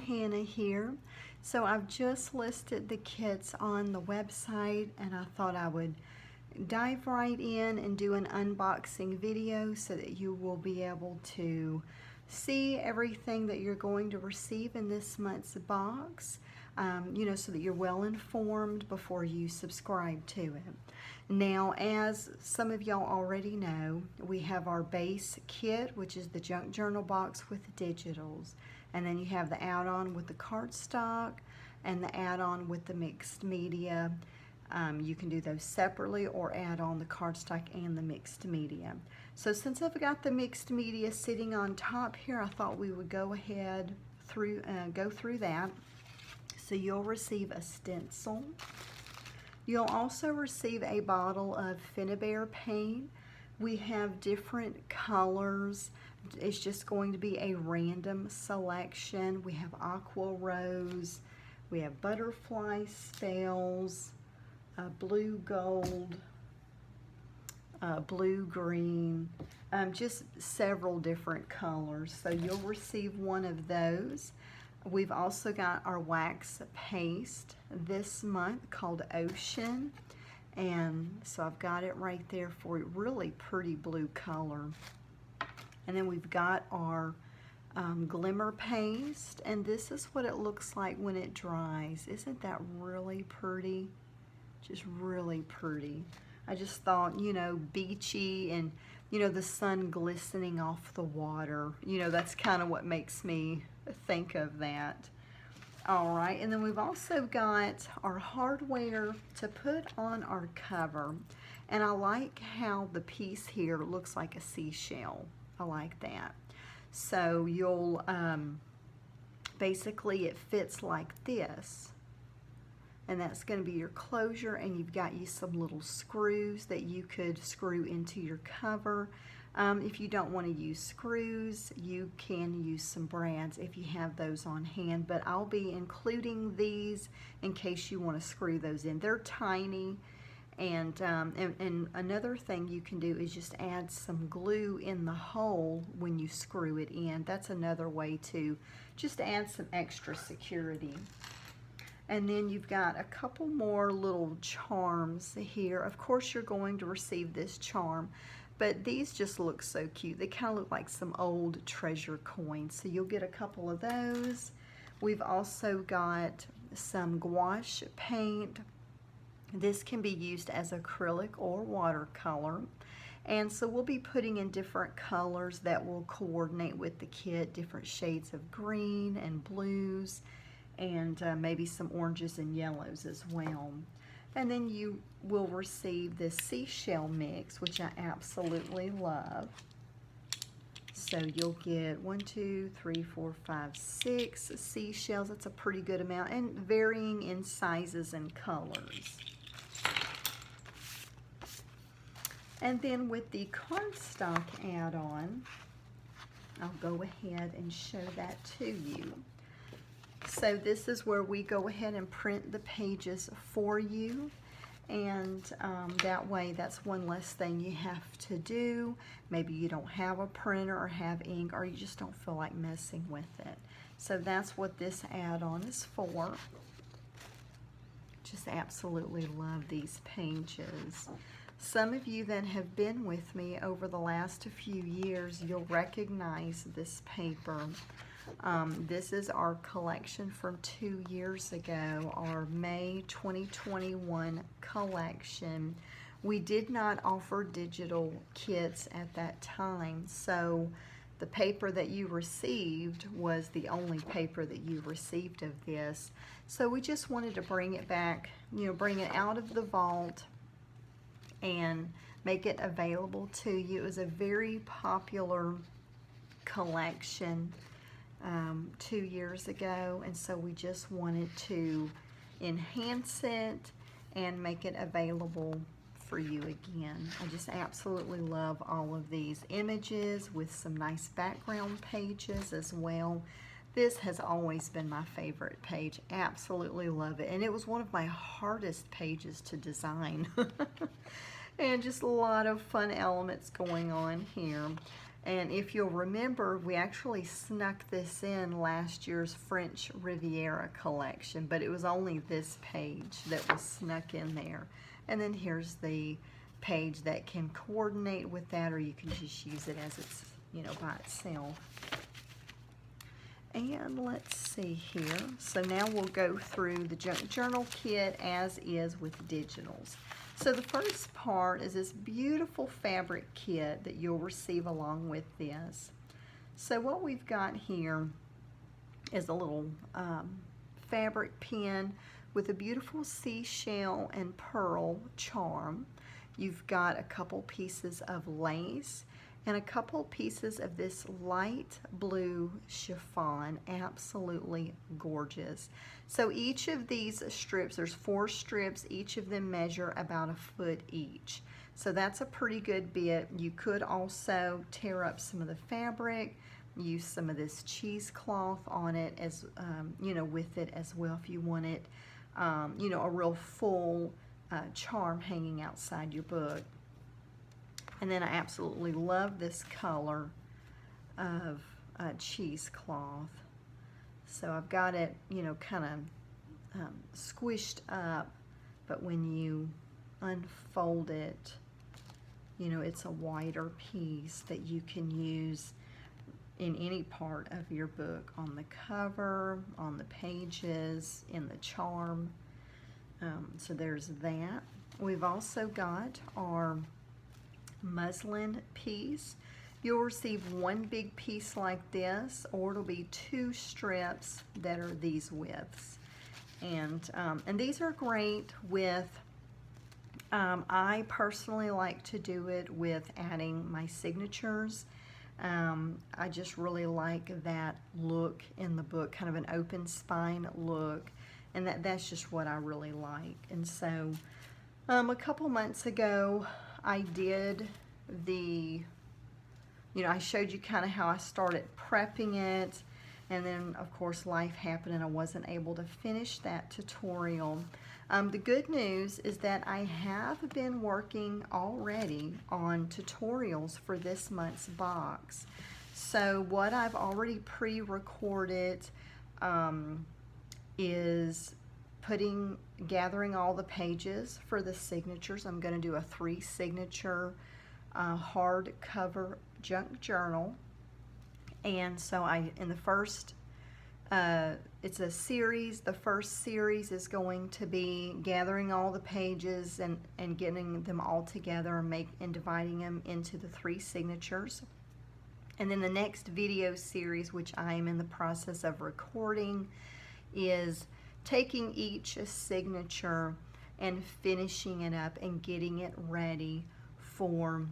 Hannah here. So I've just listed the kits on the website and I thought I would dive right in and do an unboxing video so that you will be able to see everything that you're going to receive in this month's box, so that you're well informed before you subscribe to it. Now, as some of y'all already know, we have our base kit, which is the junk journal box with the digitals. And then you have the add-on with the cardstock and the add-on with the mixed media. You can do those separately or add on the cardstock and the mixed media. So since I've got the mixed media sitting on top here, I thought we would go ahead go through that. So you'll receive a stencil. You'll also receive a bottle of Finnabair paint. We have different colors. It's just going to be a random selection. We have aqua rose, we have butterfly spells, blue gold, blue green, just several different colors. So you'll receive one of those. We've also got our wax paste this month called Ocean. And so I've got it right there for you. Really pretty blue color. And then we've got our glimmer paste. And this is what it looks like when it dries. Isn't that really pretty? Just really pretty. I just thought, beachy and, the sun glistening off the water. That's kind of what makes me think of that. All right, and then we've also got our hardware to put on our cover. And I like how the piece here looks like a seashell. I like that. So you'll, basically it fits like this. And that's going to be your closure, and you've got you some little screws that you could screw into your cover. If you don't want to use screws, you can use some brads if you have those on hand, but I'll be including these in case you want to screw those in. They're tiny, and another thing you can do is just add some glue in the hole when you screw it in. That's another way to just add some extra security. And then you've got a couple more little charms here. Of course, you're going to receive this charm, but these just look so cute. They kind of look like some old treasure coins. So you'll get a couple of those. We've also got some gouache paint. This can be used as acrylic or watercolor. And so we'll be putting in different colors that will coordinate with the kit, different shades of green and blues, and maybe some oranges and yellows as well. And then you will receive this seashell mix, which I absolutely love. So you'll get 1, 2, 3, 4, 5, 6 seashells. That's a pretty good amount, and varying in sizes and colors. And then with the cardstock add-on, I'll go ahead and show that to you. So this is where we go ahead and print the pages for you, and that way that's one less thing you have to do. Maybe you don't have a printer or have ink, or you just don't feel like messing with it. So that's what this add-on is for. Just absolutely love these pages. Some of you that have been with me over the last few years, you'll recognize this paper. This is our collection from 2 years ago, our May 2021 collection. We did not offer digital kits at that time, so the paper that you received was the only paper that you received of this. So we just wanted to bring it back, bring it out of the vault and make it available to you. It was a very popular collection 2 years ago, and so we just wanted to enhance it and make it available for you again. I just absolutely love all of these images with some nice background pages as well. This has always been my favorite page. Absolutely love it, and it was one of my hardest pages to design. And just a lot of fun elements going on here. And if you'll remember, we actually snuck this in last year's French Riviera collection, but it was only this page that was snuck in there. And then here's the page that can coordinate with that, or you can just use it as it's, you know, by itself. And let's see here. So now we'll go through the junk journal kit as is with digitals. So the first part is this beautiful fabric kit that you'll receive along with this. So what we've got here is a little fabric pin with a beautiful seashell and pearl charm. You've got a couple pieces of lace and a couple pieces of this light blue chiffon. Absolutely gorgeous. So each of these strips, there's 4 strips, each of them measure about 1 foot each. So that's a pretty good bit. You could also tear up some of the fabric, use some of this cheesecloth on it as, you know, with it as well if you want it, you know, a real full charm hanging outside your book. And then I absolutely love this color of cheesecloth. So I've got it, you know, kind of squished up, but when you unfold it, you know, it's a wider piece that you can use in any part of your book, on the cover, on the pages, in the charm. So there's that. We've also got our muslin piece. You'll receive 1 big piece like this, or it'll be 2 strips that are these widths. And these are great with, I personally like to do it with adding my signatures. I just really like that look in the book, kind of an open spine look, and that's just what I really like. And so a couple months ago, I did the, you know, I showed you kind of how I started prepping it, and then of course life happened and I wasn't able to finish that tutorial. The good news is that I have been working already on tutorials for this month's box. So what I've already pre-recorded is gathering all the pages for the signatures. I'm going to do a 3 signature hardcover junk journal. And so in the first, it's a series. The first series is going to be gathering all the pages and getting them all together and dividing them into the 3 signatures. And then the next video series, which I am in the process of recording, is taking each signature and finishing it up and getting it ready for,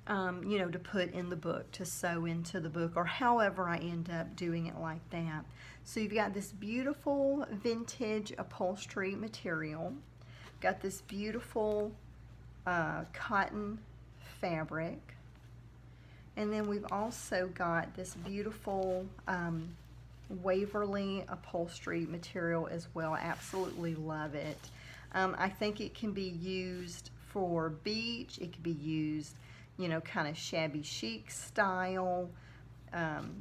you know, to put in the book, to sew into the book, or however I end up doing it like that. So you've got this beautiful vintage upholstery material, got this beautiful cotton fabric, and then we've also got this beautiful Waverly upholstery material as well. I absolutely love it. I think it can be used for beach. It can be used, you know, kind of shabby chic style,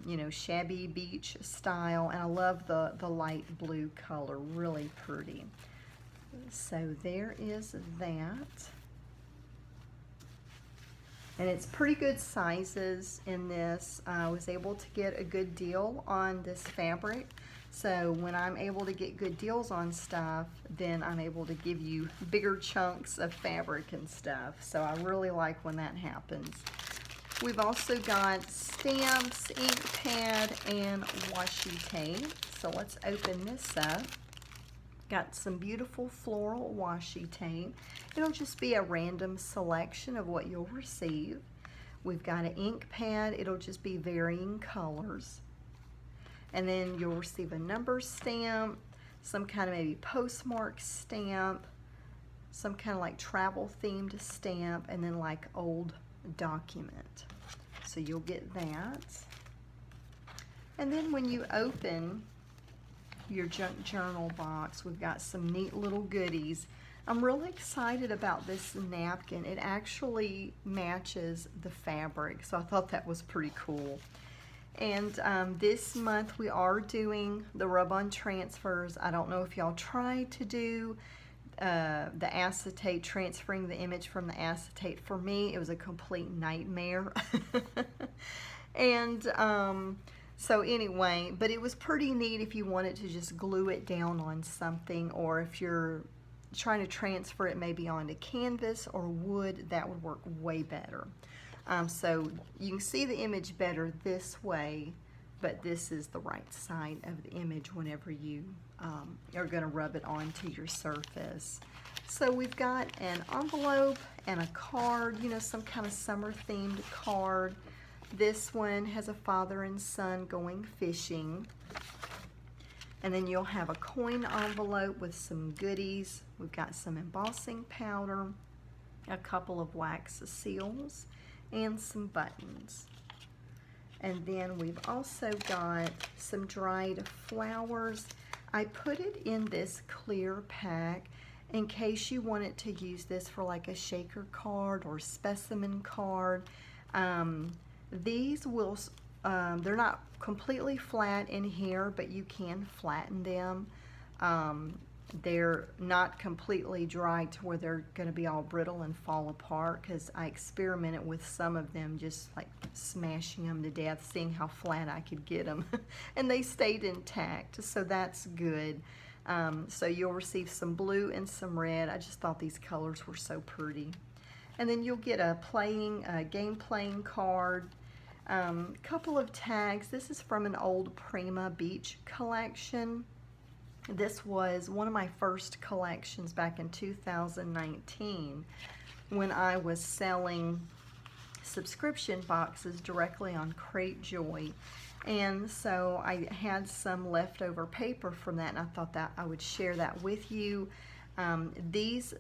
you know, shabby beach style. And I love the light blue color, really pretty. So there is that. And it's pretty good sizes in this. I was able to get a good deal on this fabric. So when I'm able to get good deals on stuff, then I'm able to give you bigger chunks of fabric and stuff. So I really like when that happens. We've also got stamps, ink pad, and washi tape. So let's open this up. Got some beautiful floral washi tape. It'll just be a random selection of what you'll receive. We've got an ink pad. It'll just be varying colors. And then you'll receive a number stamp, some kind of maybe postmark stamp, some kind of like travel themed stamp, and then like old document. So you'll get that. And then when you open your junk journal box, we've got some neat little goodies. I'm really excited about this napkin. It actually matches the fabric, so I thought that was pretty cool. And this month we are doing the rub-on transfers. I don't know if y'all tried to do the acetate, transferring the image from the acetate. For me, it was a complete nightmare. And so anyway, but it was pretty neat if you wanted to just glue it down on something, or if you're trying to transfer it maybe onto canvas or wood, that would work way better. So you can see the image better this way, but this is the right side of the image whenever you are going to rub it onto your surface. So we've got an envelope and a card, you know, some kind of summer themed card. This one has a father and son going fishing. And then you'll have a coin envelope with some goodies. We've got some embossing powder, a couple of wax seals, and some buttons. And then we've also got some dried flowers. I put it in this clear pack in case you wanted to use this for like a shaker card or specimen card. These will, they're not completely flat in here, but you can flatten them. They're not completely dry to where they're going to be all brittle and fall apart, because I experimented with some of them, just like smashing them to death, seeing how flat I could get them. And they stayed intact, so that's good. So you'll receive some blue and some red. I just thought these colors were so pretty. And then you'll get a game playing card, couple of tags. This is from an old Prima Beach collection. This was one of my first collections back in 2019 when I was selling subscription boxes directly on Cratejoy. And so I had some leftover paper from that, and I thought that I would share that with you. These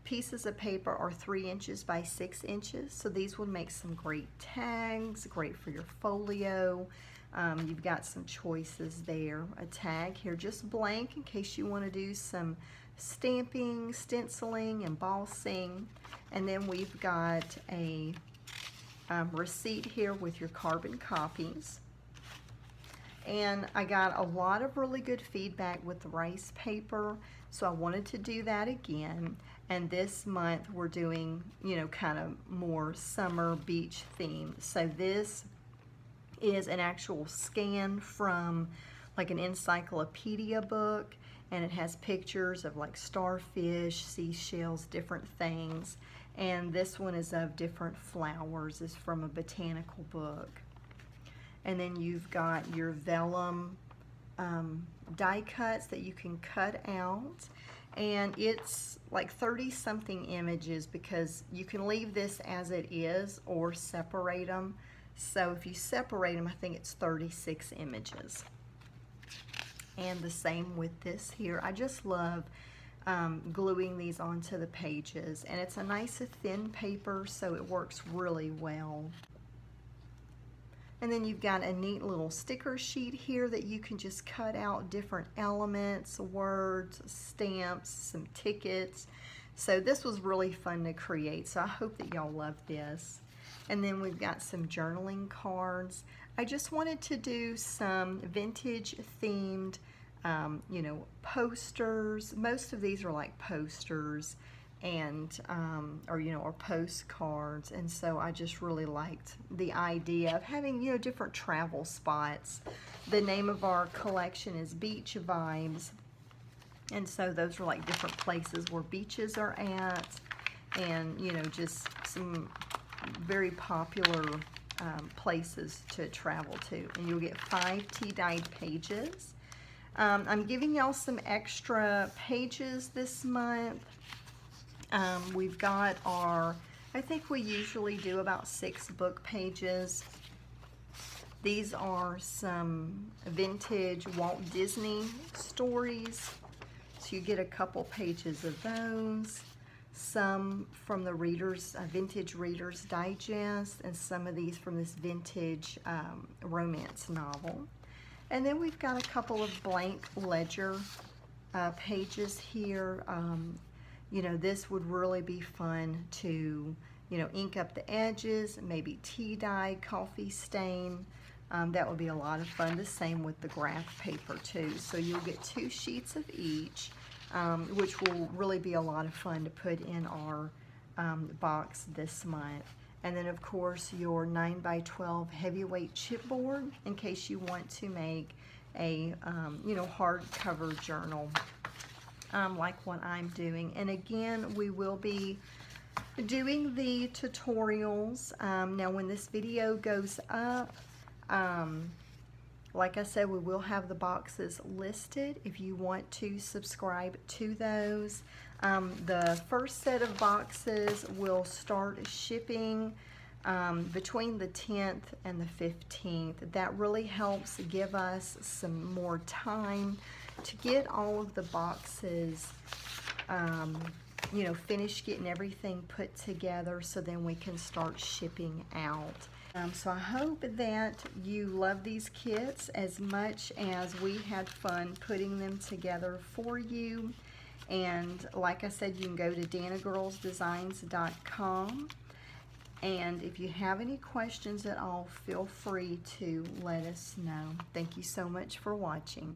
pieces of paper are 3 inches by 6 inches, so these would make some great tags, great for your folio. You've got some choices there. A tag here, just blank, in case you want to do some stamping, stenciling, embossing. And then we've got a receipt here with your carbon copies. And I got a lot of really good feedback with the rice paper, so I wanted to do that again. And this month we're doing, you know, kind of more summer beach theme. So this is an actual scan from like an encyclopedia book, and it has pictures of like starfish, seashells, different things. And this one is of different flowers, is from a botanical book. And then you've got your vellum die cuts that you can cut out, and it's like 30 something images, because you can leave this as it is or separate them. So if you separate them, I think it's 36 images. And the same with this here. I just love gluing these onto the pages, and it's a nice thin paper, so it works really well. And then you've got a neat little sticker sheet here that you can just cut out different elements, words, stamps, some tickets. So this was really fun to create, so I hope that y'all love this. And then we've got some journaling cards. I just wanted to do some vintage themed, you know, posters. Most of these are like posters and, or, you know, or postcards. And so I just really liked the idea of having, you know, different travel spots. The name of our collection is Beach Vibes. And so those are like different places where beaches are at, and, you know, just some very popular places to travel to. And you'll get 5 tea-dyed pages. I'm giving y'all some extra pages this month. We've got our, I think we usually do about 6 book pages. These are some vintage Walt Disney stories. So you get a couple pages of those. Some from the Vintage Reader's Digest, and some of these from this vintage romance novel. And then we've got a couple of blank ledger pages here. you know, this would really be fun to, you know, ink up the edges, maybe tea dye, coffee stain. That would be a lot of fun. The same with the graph paper too. So you'll get 2 sheets of each, which will really be a lot of fun to put in our box this month. And then of course your 9x12 heavyweight chipboard in case you want to make a you know, hardcover journal like what I'm doing. And again, we will be doing the tutorials. Now when this video goes up, like I said, we will have the boxes listed if you want to subscribe to those. The first set of boxes will start shipping between the 10th and the 15th. That really helps give us some more time to get all of the boxes, you know, finished getting everything put together so then we can start shipping out. So I hope that you love these kits as much as we had fun putting them together for you. And like I said, you can go to danagirlsdesigns.com. And if you have any questions at all, feel free to let us know. Thank you so much for watching.